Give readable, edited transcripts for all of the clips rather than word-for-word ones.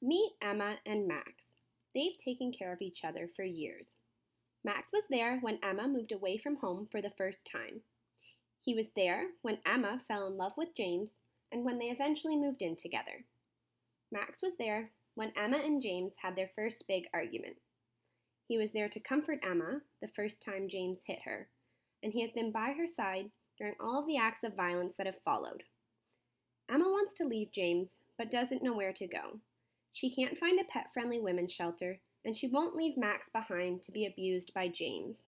Meet Emma and Max. They've taken care of each other for years. Max was there when Emma moved away from home for the first time. He was there when Emma fell in love with James and when they eventually moved in together. Max was there when Emma and James had their first big argument. He was there to comfort Emma the first time James hit her, and he has been by her side during all of the acts of violence that have followed. Emma wants to leave James, but doesn't know where to go. She can't find a pet-friendly women's shelter, and she won't leave Max behind to be abused by James.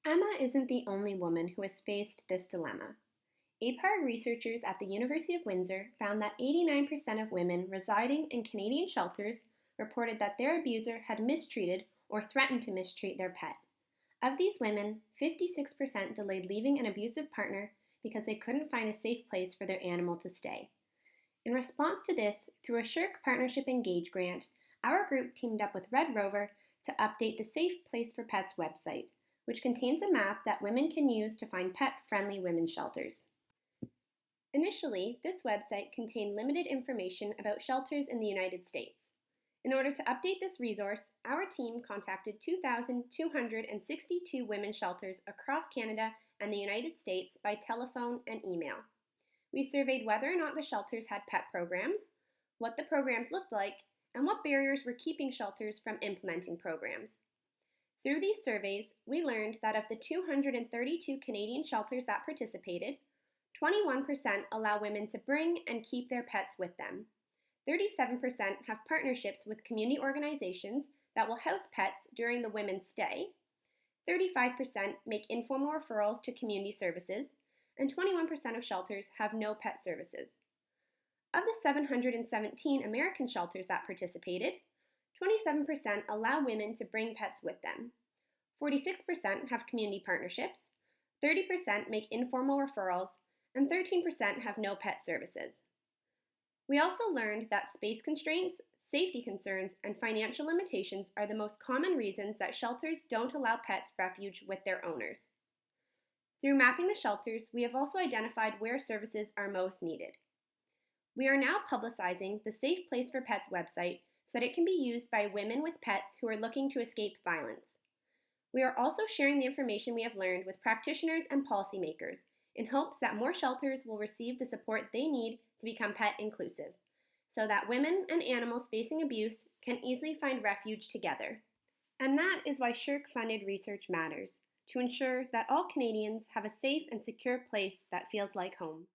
Emma isn't the only woman who has faced this dilemma. APARG researchers at the University of Windsor found that 89% of women residing in Canadian shelters reported that their abuser had mistreated or threatened to mistreat their pet. Of these women, 56% delayed leaving an abusive partner because they couldn't find a safe place for their animal to stay. In response to this, through a SSHRC Partnership Engage grant, our group teamed up with Red Rover to update the Safe Place for Pets website, which contains a map that women can use to find pet-friendly women's shelters. Initially, this website contained limited information about shelters in the United States. In order to update this resource, our team contacted 2,262 women's shelters across Canada and the United States by telephone and email. We surveyed whether or not the shelters had pet programs, what the programs looked like, and what barriers were keeping shelters from implementing programs. Through these surveys, we learned that of the 232 Canadian shelters that participated, 21% allow women to bring and keep their pets with them. 37% have partnerships with community organizations that will house pets during the women's stay. 35% make informal referrals to community services, and 21% of shelters have no pet services. Of the 717 American shelters that participated, 27% allow women to bring pets with them. 46% have community partnerships, 30% make informal referrals, and 13% have no pet services. We also learned that space constraints, safety concerns, and financial limitations are the most common reasons that shelters don't allow pets refuge with their owners. Through mapping the shelters, we have also identified where services are most needed. We are now publicizing the Safe Place for Pets website so that it can be used by women with pets who are looking to escape violence. We are also sharing the information we have learned with practitioners and policymakers in hopes that more shelters will receive the support they need to become pet inclusive, so that women and animals facing abuse can easily find refuge together. And that is why SSHRC-funded research matters, to ensure that all Canadians have a safe and secure place that feels like home.